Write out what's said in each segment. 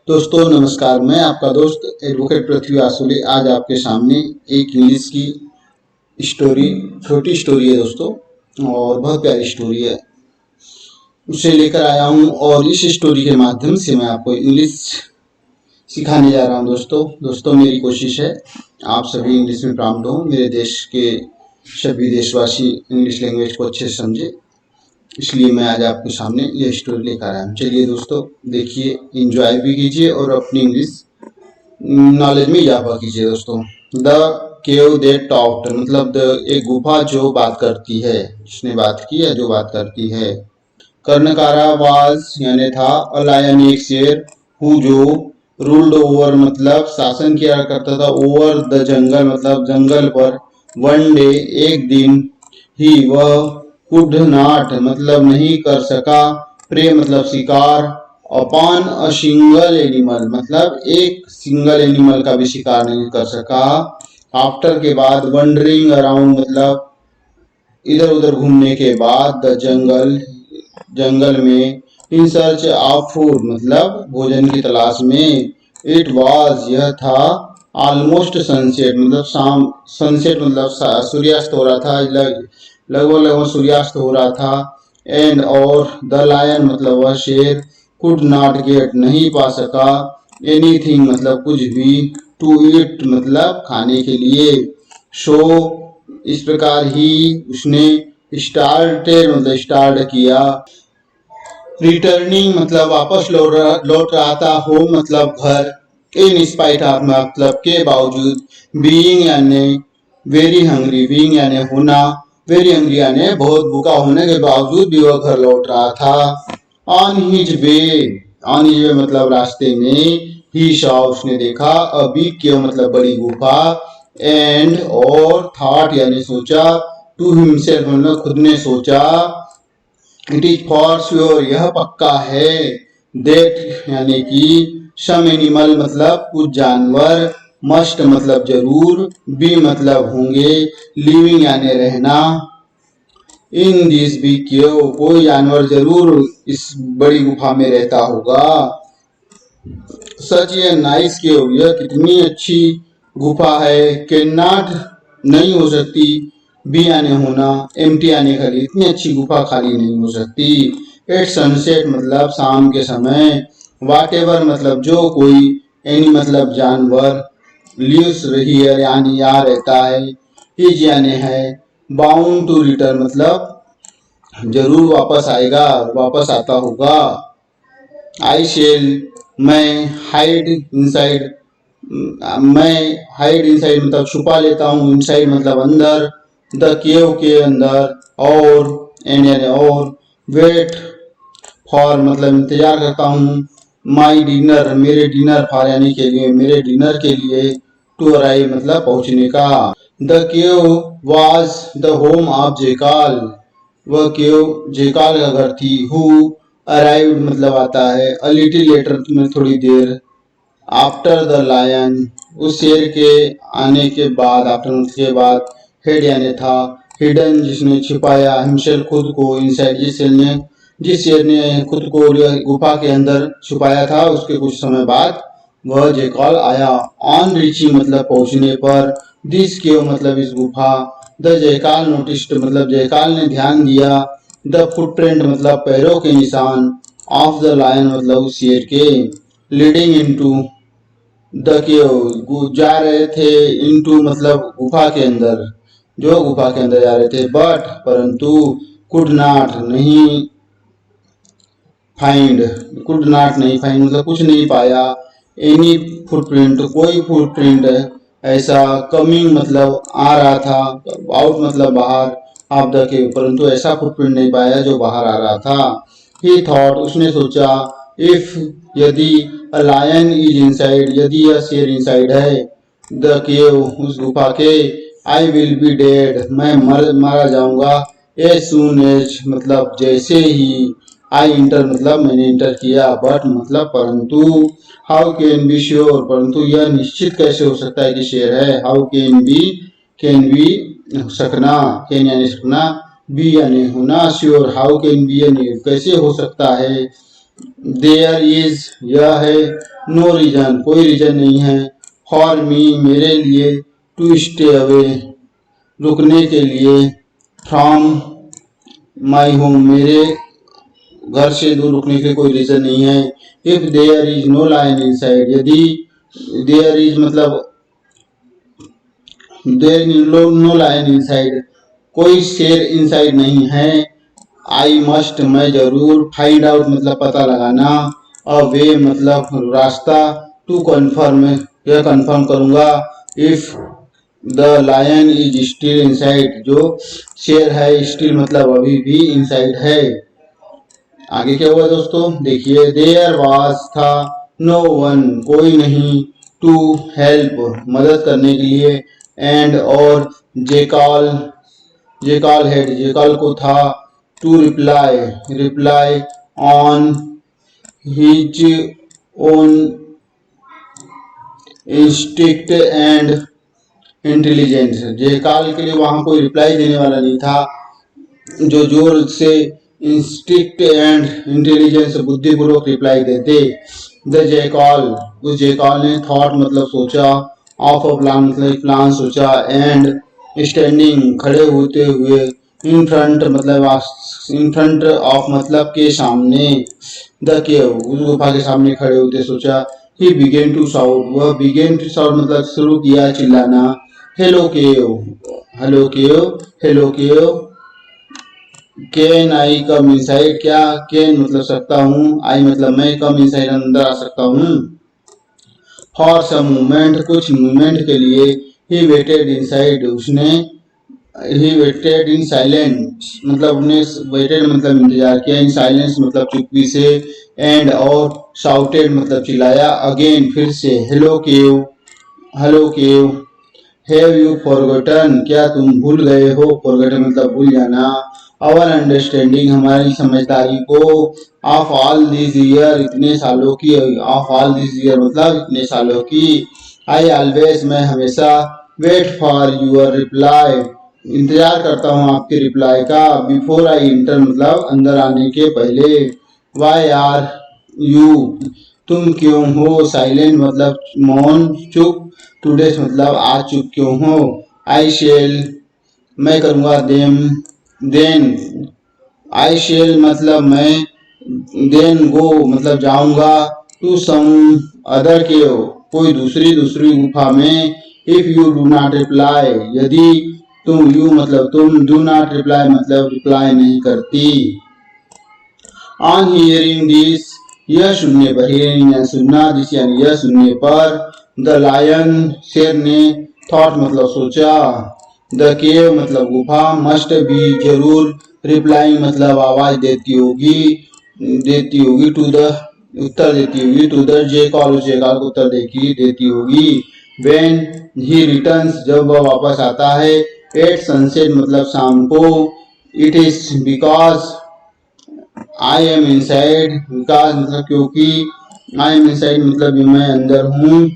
दोस्तों नमस्कार, मैं आपका दोस्त एडवोकेट पृथ्वी आसुले आज आपके सामने एक इंग्लिश की स्टोरी, छोटी स्टोरी है दोस्तों और बहुत प्यारी स्टोरी है, उसे लेकर आया हूँ और इस स्टोरी के माध्यम से मैं आपको इंग्लिश सिखाने जा रहा हूँ। दोस्तों मेरी कोशिश है आप सभी इंग्लिश में प्राप्त हो, मेरे देश के सभी देशवासी इंग्लिश लैंग्वेज को अच्छे से समझे, इसलिए मैं आज आपके सामने यह स्टोरी लेकर आया हूँ। चलिए दोस्तों देखिए, एंजॉय भी कीजिए और अपनी इंग्लिश नॉलेज में इजाफा कीजिए। दोस्तों द केव दे टॉक्ड मतलब एक गुफा जो बात करती है, जिसने बात की है, जो बात करती है। कर्णकारा वाज यानी था, अ लायन एक शेर, हु जो, रूल्ड ओवर मतलब शासन किया करता था, ओवर द जंगल मतलब जंगल पर, वन डे एक दिन, ही वह, कुड नॉट मतलब नहीं कर सका, प्रे मतलब शिकार, अपॉन अ सिंगल एनिमल मतलब एक सिंगल एनिमल का भी शिकार नहीं कर सका, आफ्टर के बाद, वंडरिंग अराउंड मतलब इधर उधर घूमने के बाद, द जंगल में, इन सर्च ऑफ फूड मतलब भोजन की तलाश में, इट वॉज यह था, ऑलमोस्ट सनसेट मतलब शाम, सनसेट मतलब सूर्यास्त हो रहा था, लगभग सूर्यास्त हो रहा था, एंड और द लायन मतलब वह शेर, कुड नॉट गेट नहीं पा सका, एनीथिंग मतलब कुछ भी, टू ईट मतलब खाने के लिए, शो इस प्रकार ही उसने स्टार्टेड मतलब स्टार्ट किया, रिटर्निंग मतलब वापस लौट रहा था, होम मतलब घर, इन स्पाइट ऑफ मतलब के बावजूद, बीइंग यानी वेरी हंग्री, बीइंग यानी होना, वेरी हंग्री यानी बहुत भूखा होने के बावजूद भी वह घर लौट रहा था। On his way, on his way मतलब रास्ते में, ही सॉ उसने देखा, अ बिग केव मतलब बड़ी गुफा, एंड और थॉट यानी सोचा, टू हिमसेल्फ मतलब खुद ने सोचा, इट इज फॉर श्योर यह पक्का है, देट यानी कि, सम एनिमल मतलब कुछ जानवर, मस्ट मतलब जरूर, बी मतलब होंगे, लिविंग यानी रहना, इन दिस बी केव कोई जानवर जरूर इस बड़ी गुफा में रहता होगा, सच ये नाइस केव यह कितनी अच्छी गुफा है, कैन नॉट नहीं हो सकती, बी आने होना, एम्प्टी आने खाली, इतनी अच्छी गुफा खाली नहीं हो सकती, एट सनसेट मतलब शाम के समय, वाट एवर मतलब जो कोई, एनी मतलब जानवर, लिव्स हियर यानी यहाँ रहता है, इज यानी है, बाउंड टू रिटर्न मतलब जरूर वापस आएगा, वापस आता होगा, आई शेल मैं, हाइड इनसाइड मैं, हाइड इनसाइड मतलब छुपा लेता हूँ, इनसाइड मतलब अंदर, द केव के अंदर, और एंड यानी और, वेट फॉर मतलब इंतजार करता हूँ, माई डिनर मेरे डिनर, फॉर यानी के लिए, मेरे डिनर के लिए, टू अराइव मतलब पहुंचने का, the cave was the home of jackal वह केव जेकाल का घर थी, हु अराइव्ड मतलब आता है, अ लिटिल लेटर में थोड़ी देर, आफ्टर द लायन उस शेर के आने के बाद, आफ्टर उसके बाद, हेड यानी था, हिडन जिसने छिपाया, हिमसेल्फ खुद को, इनसाइड जिस शेर ने खुद को गुफा के अंदर छुपाया था, उसके कुछ समय बाद वह जेकॉल आया, ऑन रीचिंग मतलब पहुंचने पर, दिस केव मतलब इस गुफा, द जयकाल नोटिस्ड मतलब जयकाल ने ध्यान दिया, द फुटप्रिंट मतलब पैरों के निशान, ऑफ द लायन मतलब उस शेर के, लीडिंग इनटू द केव जा रहे थे, इनटू मतलब गुफा के अंदर, जो गुफा के अंदर जा रहे थे, बट परंतु, कुड नॉट नहीं, फाइंड कुड नॉट नहीं, फाइंड मतलब कुछ नहीं पाया, एनी फुटप्रिंट कोई फुटप्रिंट ऐसा, कमिंग मतलब आ रहा था, आउट मतलब बाहर, ऑफ द केव परंतु ऐसा फुटप्रिंट नहीं पाया जो बाहर आ रहा था, ही थॉट उसने सोचा, इफ यदि, अ लायन इज इनसाइड यदि यह शेर इनसाइड है, द केव उस गुफा के, आई विल बी डेड मैं मारा जाऊंगा, एज सून एज मतलब जैसे ही, आई इंटर मतलब मैंने इंटर किया, बट मतलब परंतु, हाउ कैन बी श्योर परंतु यह निश्चित कैसे हो सकता है कि शेर है, हाउ कैन बी सकना, कैन यानी सकना, बी यानी होना, श्योर हाउ कैन बी यानी कैसे हो सकता है, देयर इज यह है, नो रीजन, कोई रीजन नहीं है। फॉर मी, मेरे लिए। टू स्टे अवे, रुकने के लिए। फ्रॉम माई होम, मेरे घर से दूर रुकने के कोई रीजन नहीं है। If there is no lion inside, यदि देयर इज मतलब there is no lion inside, कोई शेर इनसाइड नहीं है। आई मस्ट, मैं जरूर। फाइंड आउट मतलब पता लगाना। अ वे मतलब रास्ता। टू कन्फर्म, यह कन्फर्म करूंगा। If the lion is still inside, जो शेर है स्टिल मतलब अभी भी इनसाइड है। आगे क्या हुआ दोस्तों देखिए। देयर वाज, था। नो वन, कोई नहीं। टू हेल्प, मदद करने के लिए। एंड और जेकॉल, जेकॉल हेड, जेकॉल को था। To reply, reply on his own instinct and intelligence, jackal के लिए वहां कोई रिप्लाई देने वाला नहीं था जो जोर से इंस्टिक्ट एंड इंटेलिजेंस बुद्धिपूर्वक रिप्लाई देते। द जेकॉल, उस जेकॉल ने थॉट मतलब सोचा। ऑफ अ प्लान मतलब प्लान सोचा। एंड स्टैंडिंग, खड़े होते हुए। इन फ्रंट मतलब इन फ्रंट ऑफ मतलब के सामने। द केव, उस गुफा के सामने खड़े होते सोचा। ही बिगेन टू साउट, वह बिगेन टू साउट मतलब शुरू किया चिल्लाना। Hello cave, hello cave, hello cave. Can I come inside, क्या कैन मतलब सकता हूँ, आई मतलब मैं, कम इनसाइड अंदर आ सकता हूँ। फॉर सम मोमेंट, कुछ मोमेंट के लिए। ही वेटेड इनसाइड, उसने। ही वेटेड इन साइलेंस मतलब उसने वेटेड मतलब इंतजार किया। इन साइलेंस मतलब चुप्पी से। एंड और शाउटेड मतलब चिल्लाया। अगेन फिर से। Hello cave, hello cave. Have you forgotten, क्या तुम भूल गए हो। फॉरगॉटन मतलब भूल जाना। आवर अंडरस्टैंडिंग, हमारी समझदारी को। ऑफ ऑल दिस ईयर, इतने सालों की। ऑफ ऑल दिस ईयर मतलब इतने सालों की। आई ऑलवेज, मैं हमेशा। वेट फॉर यूर रिप्लाई, इंतजार करता हूँ आपके रिप्लाई का। बिफोर आई इंटर मतलब अंदर आने के पहले। वाई आर यू, तुम क्यों हो। साइलेंट मतलब मौन, चुप। टुडे मतलब आज चुप क्यों हो। आई शेल, मैं करूँगा। Them, then. आई शेल मतलब मैं। देन गो मतलब जाऊंगा। टू सम अदर केव, कोई दूसरी दूसरी गुफा में। If you do not reply, यदि तुम, यू मतलब तुम, डू नॉट रिप्लाई मतलब रिप्लाई नहीं करती। ऑन हियरिंग दिस, यह सुनने पर। हियरिंग या सुनना, दिस यानी यह सुनने पर। द लायन, शेर ने। थॉट मतलब सोचा। द केव मतलब गुफा। मस्ट बी जरूर। रिप्लाई मतलब आवाज देती होगी, देती होगी। टू द, उत्तर देती होगी। टू द जेकॉल, उस जेकॉल को उत्तर देती होगी। व्हेन ही रिटर्न्स, जब वह वापस आता है। एट सनसेट मतलब शाम को। It is because I am inside, because मतलब क्योंकि। आई एम इनसाइड मतलब मैं अंदर हूँ।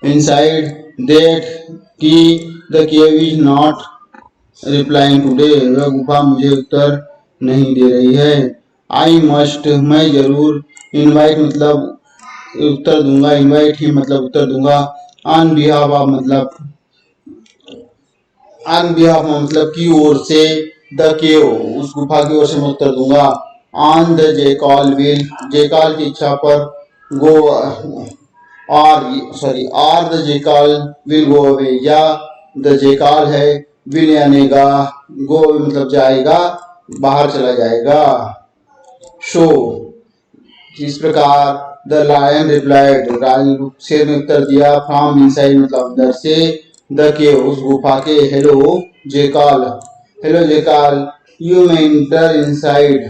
इनसाइड दैट, की। The cave is not replying today, वह गुफा मुझे उत्तर नहीं दे रही है। आई मस्ट, मैं जरूर। इनवाइट मतलब उत्तर दूंगा। इनवाइट ही मतलब उत्तर दूंगा। ऑन बिहाफ ऑफ मतलब, ऑन बिहाफ मतलब की ओर से। द केव, उस गुफा की ओर से मैं उत्तर दूंगा। On the jackal will, jackal की इच्छा पर। गो और, sorry, are the jackal will go away, या द जेकॉल है। विल यानी गा, गो मतलब जाएगा, बाहर चला जाएगा। शो, इस प्रकार। द लायन रिप्लाइड, शेर ने उत्तर दिया। फ्रॉम इनसाइड मतलब अंदर से। द केव, उस गुफा के। Hello Jekyll, hello Jekyll. You may inter inside,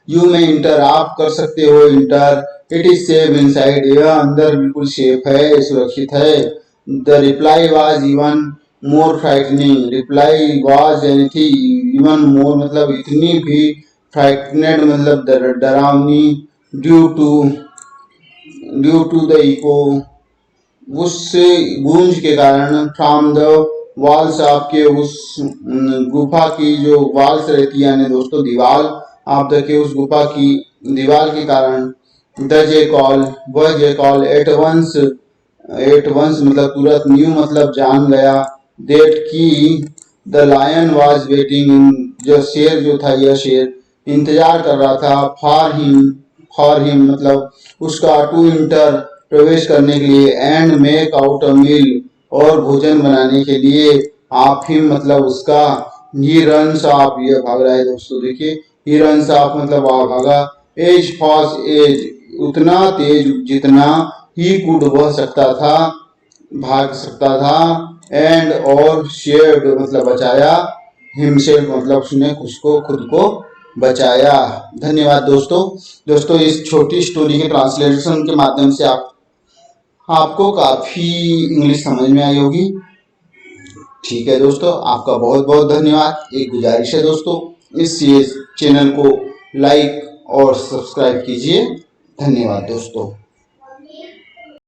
you में इंटर, आप कर सकते हो inter. It is safe inside, यह अंदर बिल्कुल सेफ है, सुरक्षित है। The reply was even more frightening, reply was यानी थी। इवन मोर मतलब इतनी भी। फ्राइटनेड मतलब डरावनी। Due to, due to the echo, उस गूंज के कारण। फ्रॉम द वॉल्स, आपके उस गुफा की जो वॉल्स रहती है यानी दोस्तों दीवार। आप देखिए उस गुफा की दीवार के कारण। द जे कॉल, वह जे कॉल एट वंस मतलब तुरंत, न्यू मतलब जान गया, दैट की the lion was waiting in, जो शेर जो था, यह शेर इंतजार कर रहा था, फॉर हिम मतलब उसका, टू इंटर प्रवेश करने के लिए, एंड मेक आउट अ मील और भोजन बनाने के लिए, आप हिम मतलब उसका, ही रन्स ऑफ, ये भाग रहा है दोस्तों, देखिए ही रन्स ऑफ मतलब वह भागा, एज फास्ट एज उतना तेज जितना, ही कुड वह सकता था, भाग सकता था, एंड और शेयर्ड मतलब बचाया, हिमसेल्फ मतलब उसने खुद को बचाया। धन्यवाद दोस्तों। दोस्तों इस छोटी स्टोरी के ट्रांसलेशन के माध्यम से आपको काफी इंग्लिश समझ में आई होगी। ठीक है दोस्तों, आपका बहुत बहुत धन्यवाद। एक गुजारिश है दोस्तों, इस चैनल को लाइक और सब्सक्राइब कीजिए। धन्यवाद दोस्तों।